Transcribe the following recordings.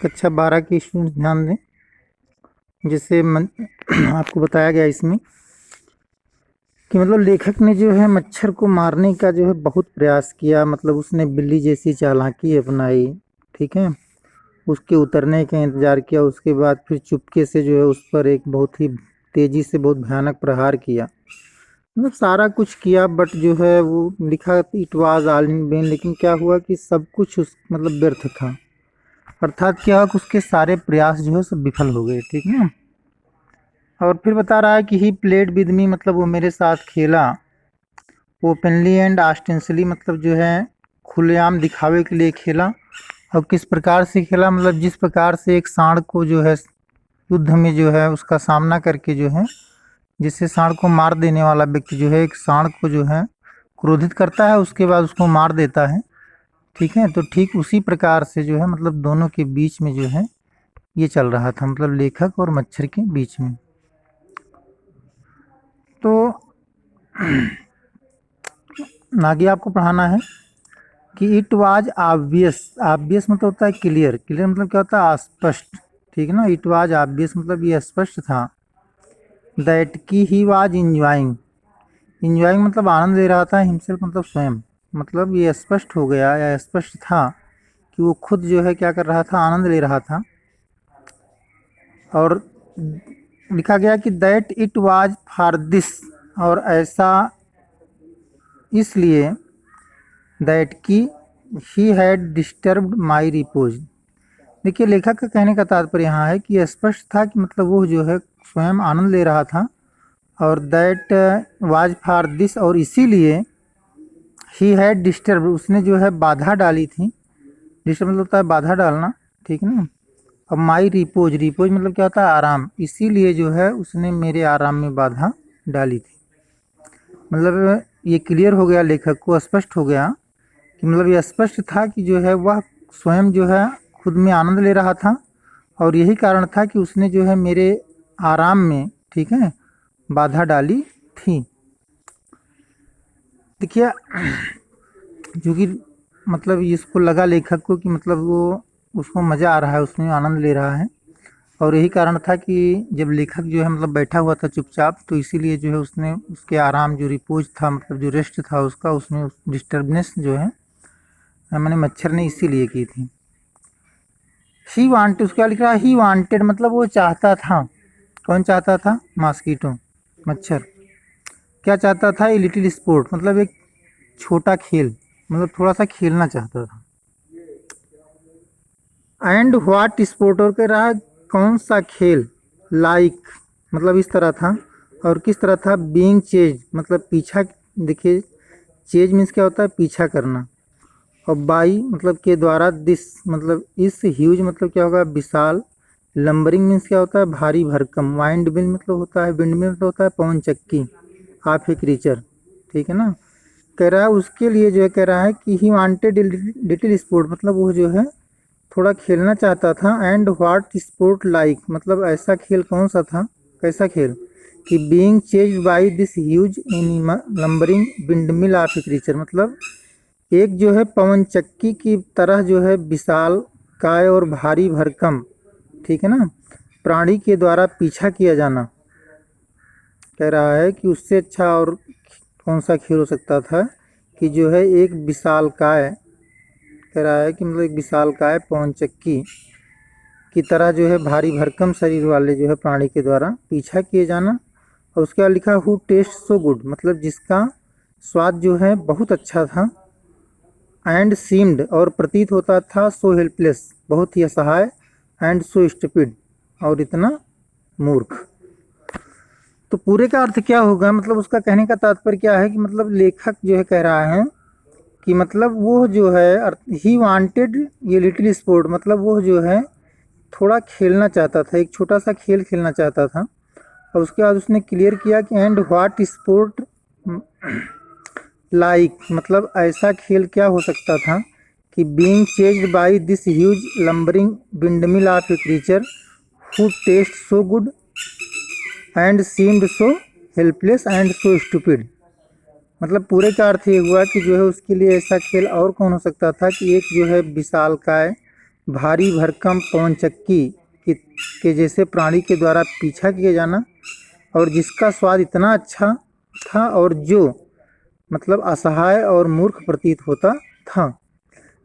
कक्षा 12 के स्टूडेंट ध्यान दें। जैसे आपको बताया गया इसमें कि मतलब लेखक ने जो है मच्छर को मारने का जो है बहुत प्रयास किया। मतलब उसने बिल्ली जैसी चालाकी अपनाई, ठीक है। उसके उतरने का इंतज़ार किया, उसके बाद फिर चुपके से जो है उस पर एक बहुत ही तेज़ी से बहुत भयानक प्रहार किया। मतलब सारा कुछ किया, बट जो है वो लिखा it was all in when. लेकिन क्या हुआ कि सब कुछ उस मतलब व्यर्थ था। अर्थात क्या हुआ कि उसके सारे प्रयास जो है सब विफल हो गए, ठीक ना। और फिर बता रहा है कि ही प्लेड विद मी, मतलब वो मेरे साथ खेला ओपनली एंड ऑस्टेंशली, मतलब जो है खुलेआम दिखावे के लिए खेला। और किस प्रकार से खेला, मतलब जिस प्रकार से एक सांड को जो है युद्ध में जो है उसका सामना करके जो है, जिससे सांड को मार देने वाला व्यक्ति जो है एक सांड को जो है क्रोधित करता है, उसके बाद उसको मार देता है, ठीक है। तो ठीक उसी प्रकार से जो है मतलब दोनों के बीच में जो है ये चल रहा था, मतलब लेखक और मच्छर के बीच में। तो आगे आपको पढ़ाना है कि इट वाज ऑब्वियस। ऑब्वियस मतलब होता है क्लियर, क्लियर मतलब क्या होता है स्पष्ट, ठीक है ना। इट वाज ऑब्वियस मतलब ये स्पष्ट था। दैट की ही वाज इंजॉइंग, इंजॉइंग मतलब आनंद ले रहा था। हिमसेल्फ मतलब स्वयं, मतलब ये स्पष्ट हो गया या स्पष्ट था कि वो खुद जो है क्या कर रहा था, आनंद ले रहा था। और लिखा गया कि that it was for this, और ऐसा इसलिए दैट की he had disturbed my repose. देखिए लेखक का कहने का तात्पर्य यहाँ है कि यह स्पष्ट था कि मतलब वो जो है स्वयं आनंद ले रहा था। और दैट वाज फॉर दिस, और इसीलिए ही हैड डिस्टर्ब, उसने जो है बाधा डाली थी। डिस्टर्ब मतलब होता है बाधा डालना, ठीक है ना। अब माई रिपोज, रिपोज मतलब क्या होता है आराम, इसीलिए जो है उसने मेरे आराम में बाधा डाली थी। मतलब ये क्लियर हो गया, लेखक को स्पष्ट हो गया कि मतलब ये स्पष्ट था कि जो है वह स्वयं जो है खुद में आनंद ले रहा था, और यही कारण था कि उसने जो है मेरे आराम में, ठीक है, बाधा डाली थी। देखिए जो कि मतलब इसको लगा लेखक को कि मतलब वो उसको मज़ा आ रहा है, उसमें आनंद ले रहा है। और यही कारण था कि जब लेखक जो है मतलब बैठा हुआ था चुपचाप, तो इसीलिए जो है उसने उसके आराम जो रिपोज था, मतलब जो रेस्ट था उसका, उसमें डिस्टर्बनेस जो है मैंने मच्छर ने इसीलिए की थी। ही वांटेड, उसका लिख रहा है ही वांटेड, मतलब वो चाहता था। कौन चाहता था? मॉस्किटो, मच्छर। क्या चाहता था? ए लिटिल स्पोर्ट, मतलब एक छोटा खेल, मतलब थोड़ा सा खेलना चाहता था। एंड व्हाट स्पोर्ट, और कह रहा है कौन सा खेल। लाइक मतलब इस तरह था, और किस तरह था? बीइंग चेज मतलब पीछा। देखिए चेज मीन्स क्या होता है? पीछा करना। और बाई मतलब के द्वारा, दिस मतलब इस, ह्यूज मतलब क्या होगा? विशाल। लंबरिंग मीन्स क्या होता है? भारी भरकम। वाइंड मिल मतलब होता है, विंड मिल मतलब होता है पवन चक्की। ऑफ ए क्रीचर, ठीक है ना। कह रहा है उसके लिए जो है, कह रहा है कि ही वांटेड लिटिल स्पोर्ट, मतलब वो जो है थोड़ा खेलना चाहता था। एंड व्हाट स्पोर्ट लाइक, मतलब ऐसा खेल कौन सा था? कैसा खेल? कि being chased by this huge lumbering windmill of a creature, मतलब एक जो है पवन चक्की की तरह जो है विशाल काय और भारी भरकम, ठीक है ना, प्राणी के द्वारा पीछा किया जाना। कह रहा है कि उससे अच्छा और कौन सा खेल हो सकता था कि जो है एक विशाल काय, कह रहा है कि मतलब एक विशाल काय पवन चक्की की तरह जो है भारी भरकम शरीर वाले जो है प्राणी के द्वारा पीछा किए जाना। और उसके बाद लिखा हु टेस्ट सो गुड, मतलब जिसका स्वाद जो है बहुत अच्छा था। एंड सीम्ड और प्रतीत होता था, सो हेल्पलेस बहुत ही असहाय। एंड सो स्टूपिड और इतना मूर्ख। तो पूरे का अर्थ क्या होगा? मतलब उसका कहने का तात्पर्य क्या है कि मतलब लेखक जो है कह रहा है कि मतलब वो जो है ही वांटेड ये लिटिल स्पोर्ट, मतलब वो जो है थोड़ा खेलना चाहता था, एक छोटा सा खेल खेलना चाहता था। और उसके बाद उसने क्लियर किया कि एंड व्हाट स्पोर्ट लाइक, मतलब ऐसा खेल क्या हो सकता था कि being chased by this huge lumbering windmill of a creature who taste so good and seemed so helpless and so stupid. मतलब पूरे का अर्थ ये हुआ कि जो है उसके लिए ऐसा खेल और कौन हो सकता था कि एक जो है विशालकाय भारी भरकम पवन चक्की के जैसे प्राणी के द्वारा पीछा किया जाना, और जिसका स्वाद इतना अच्छा था और जो मतलब असहाय और मूर्ख प्रतीत होता था।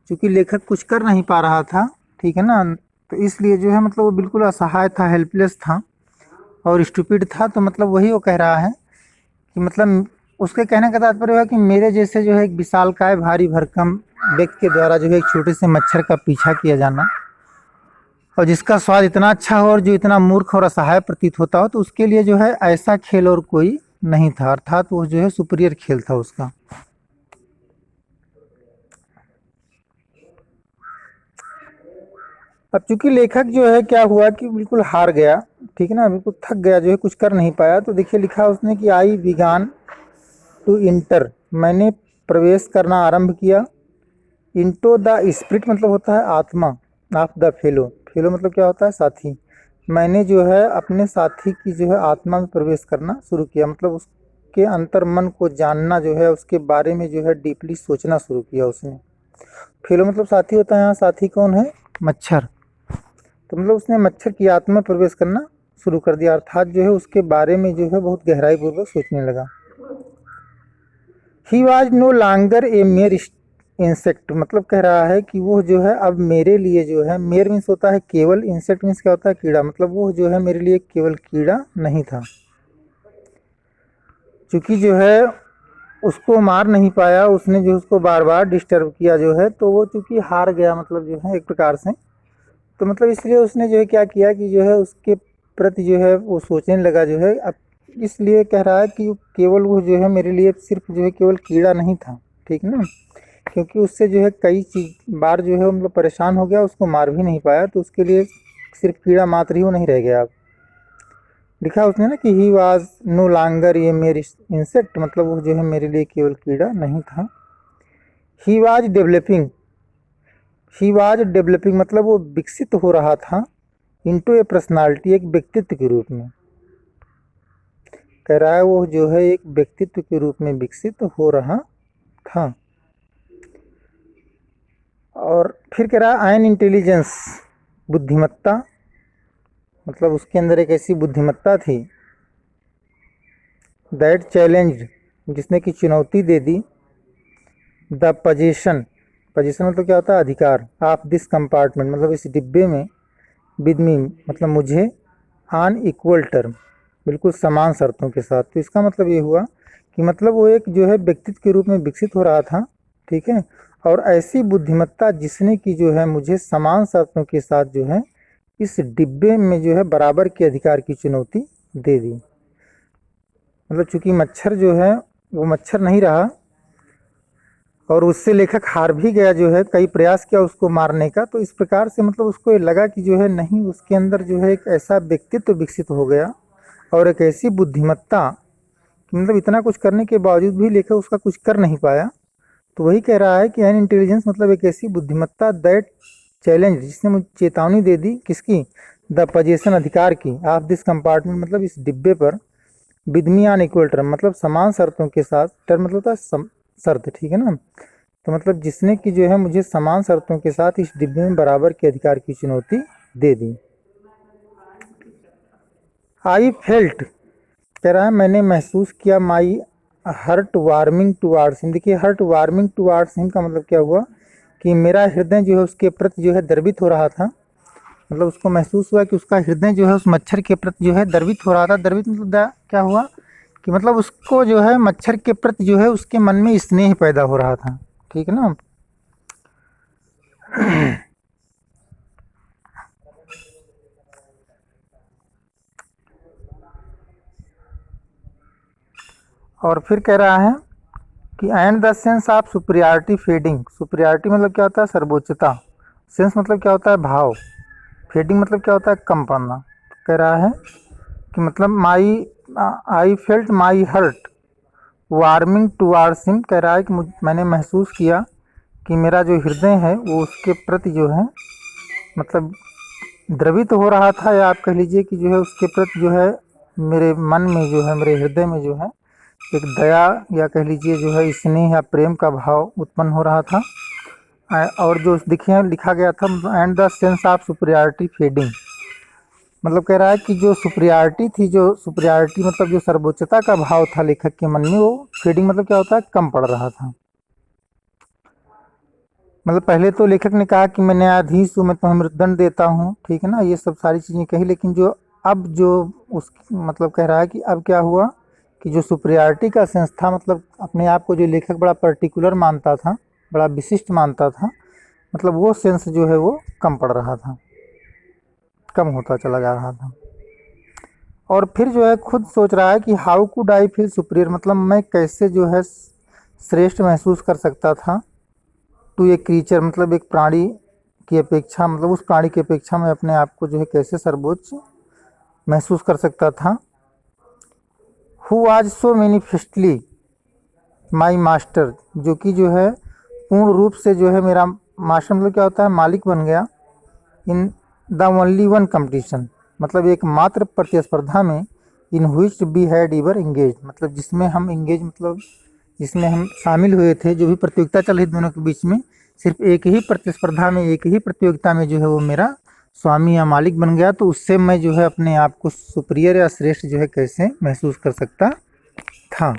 क्योंकि लेखक कुछ कर नहीं पा रहा था, ठीक है ना, तो इसलिए जो है मतलब वो बिल्कुल असहाय था, हेल्पलेस था और स्टूपिड था। तो मतलब वही वो कह रहा है कि मतलब उसके कहने का तात्पर्य है कि मेरे जैसे जो है एक विशालकाय भारी भरकम व्यक्ति के द्वारा जो है एक छोटे से मच्छर का पीछा किया जाना, और जिसका स्वाद इतना अच्छा हो और जो इतना मूर्ख और असहाय प्रतीत होता हो, तो उसके लिए जो है ऐसा खेल और कोई नहीं था। अर्थात वो जो है सुपीरियर खेल था उसका। अब चूंकि लेखक जो है क्या हुआ कि बिल्कुल हार गया, ठीक है ना, बिल्कुल थक गया, जो है कुछ कर नहीं पाया, तो देखिए लिखा उसने कि आई बिगान टू इंटर, मैंने प्रवेश करना आरंभ किया। इंटो द स्पिरिट मतलब होता है आत्मा ऑफ द फेलो, फेलो मतलब क्या होता है साथी। मैंने जो है अपने साथी की जो है आत्मा में प्रवेश करना शुरू किया, मतलब उसके अंतर मन को जानना जो है, उसके बारे में जो है डीपली सोचना शुरू किया उसने। फेलो मतलब साथी होता है, यहाँ साथी कौन है, मच्छर। तो मतलब उसने मच्छर की आत्मा में प्रवेश करना शुरू कर दिया, अर्थात जो है उसके बारे में जो है बहुत गहराई पूर्वक सोचने लगा। He was no longer a mere insect, मतलब कह रहा है कि वो जो है अब मेरे लिए जो है, मेयर मीन्स होता है केवल, इंसेक्ट मीन्स क्या होता है कीड़ा, मतलब वो जो है मेरे लिए केवल कीड़ा नहीं था। क्योंकि जो है उसको मार नहीं पाया, उसने जो उसको बार बार डिस्टर्ब किया जो है, तो वो चूंकि हार गया मतलब जो है एक प्रकार से, तो मतलब इसलिए उसने जो है क्या किया कि जो है उसके प्रति जो है वो सोचने लगा जो है। अब इसलिए कह रहा है कि केवल वो जो है मेरे लिए सिर्फ जो है केवल कीड़ा नहीं था, ठीक ना, क्योंकि उससे जो है कई चीज बार जो है मतलब परेशान हो गया, उसको मार भी नहीं पाया, तो उसके लिए सिर्फ कीड़ा मात्र ही वो नहीं रह गया। अब लिखा उसने ना कि ही वाज नो लॉन्गर ये मेरी इंसेक्ट, मतलब वो जो है मेरे लिए केवल कीड़ा नहीं था। He was developing, he was developing मतलब वो विकसित हो रहा था, इनटू ए पर्सनालिटी एक व्यक्तित्व के रूप में। कह रहा है वो जो है एक व्यक्तित्व के रूप में विकसित हो रहा था। और फिर कह रहा है एन इंटेलिजेंस, बुद्धिमत्ता, मतलब उसके अंदर एक ऐसी बुद्धिमत्ता थी, दैट चैलेंज्ड जिसने की चुनौती दे दी, द पोजीशन, पोजीशन मतलब क्या होता है अधिकार, ऑफ दिस कंपार्टमेंट मतलब इस डिब्बे में, विद मी मतलब मुझे, ऑन इक्वल टर्म बिल्कुल समान शर्तों के साथ। तो इसका मतलब ये हुआ कि मतलब वो एक जो है व्यक्तित्व के रूप में विकसित हो रहा था, ठीक है, और ऐसी बुद्धिमत्ता जिसने की जो है मुझे समान शर्तों के साथ जो है इस डिब्बे में जो है बराबर के अधिकार की चुनौती दे दी। मतलब चूंकि मच्छर जो है वो मच्छर नहीं रहा, और उससे लेखक हार भी गया, जो है कई प्रयास किया उसको मारने का, तो इस प्रकार से मतलब उसको ये लगा कि जो है नहीं, उसके अंदर जो है एक ऐसा व्यक्तित्व विकसित हो गया और एक ऐसी बुद्धिमत्ता, मतलब इतना कुछ करने के बावजूद भी लेखक उसका कुछ कर नहीं पाया। तो वही कह रहा है कि एन इंटेलिजेंस मतलब एक ऐसी बुद्धिमत्ता, दैट चैलेंज जिसने मुझे चेतावनी दे दी, किसकी, द पोजीशन अधिकार की, ऑफ दिस कंपार्टमेंट मतलब इस डिब्बे पर, with me on equal term मतलब समान शर्तों के साथ, टर्म मतलब होता है शर्त, ठीक है ना, तो मतलब जिसने की जो है मुझे समान शर्तों के साथ इस डिब्बे में बराबर के अधिकार की चुनौती दे दी। आई फेल्ट, कह रहा है मैंने महसूस किया, माई हर्ट वार्मिंग टुवार्ड्स हिम। देखिए हर्ट वार्मिंग टुवार्ड्स हिम का मतलब क्या हुआ कि मेरा हृदय जो है उसके प्रति जो है द्रवित हो रहा था, मतलब उसको महसूस हुआ कि उसका हृदय जो है उस मच्छर के प्रति जो है द्रवित हो रहा था। द्रवित मतलब क्या हुआ कि मतलब उसको जो है मच्छर के प्रति जो है उसके मन में स्नेह पैदा हो रहा था, ठीक है ना। और फिर कह रहा है कि and the sense of superiority fading, superiority मतलब क्या होता है सर्वोच्चता, सेंस मतलब क्या होता है भाव, फेडिंग मतलब क्या होता है कम पड़ना। तो कह रहा है कि मतलब my I felt my heart warming towards him, कह रहा है कि मैंने महसूस किया कि मेरा जो हृदय है वो उसके प्रति जो है मतलब द्रवित हो रहा था, या आप कह लीजिए कि जो है उसके प्रति जो है मेरे मन में जो है, मेरे हृदय में जो है एक दया या कह लीजिए जो है स्नेह या प्रेम का भाव उत्पन्न हो रहा था। और जो देखिए लिखा गया था and the sense of superiority fading, मतलब कह रहा है कि जो सुपरियॉरिटी थी, जो सुपरियॉरिटी मतलब जो सर्वोच्चता का भाव था लेखक के मन में, वो फेडिंग मतलब क्या होता है, कम पड़ रहा था। मतलब पहले तो लेखक ने कहा कि मैं न्यायाधीश हूँ, मैं तुम्हें मृत्युदंड देता हूँ, ठीक है ना, ये सब सारी चीज़ें कही, लेकिन जो अब जो उस मतलब कह रहा है कि अब क्या हुआ कि जो सुपरियॉरिटी का सेंस था, मतलब अपने आप को जो लेखक बड़ा पर्टिकुलर मानता था, बड़ा विशिष्ट मानता था, मतलब वो सेंस जो है वो कम पड़ रहा था, कम होता चला जा रहा था। और फिर जो है खुद सोच रहा है कि how could I feel superior, मतलब मैं कैसे जो है श्रेष्ठ महसूस कर सकता था टू ए क्रीचर, मतलब एक प्राणी की अपेक्षा, मतलब उस प्राणी की अपेक्षा मैं अपने आप को जो है कैसे सर्वोच्च महसूस कर सकता था। हु आज सो मैनिफेस्टली माई मास्टर, जो कि जो है पूर्ण रूप से जो है मेरा मास्टर, मतलब क्या होता है, मालिक बन गया। In the only one competition, मतलब एकमात्र प्रतिस्पर्धा में, in which be had इवर engage, मतलब जिसमें हम इंगेज, मतलब जिसमें हम शामिल हुए थे, जो भी प्रतियोगिता चल रही दोनों के बीच में, सिर्फ एक ही प्रतिस्पर्धा में, एक ही प्रतियोगिता में जो है वो मेरा स्वामी या मालिक बन गया, तो उससे मैं जो है अपने आप को सुपीरियर या श्रेष्ठ जो है कैसे महसूस कर सकता था।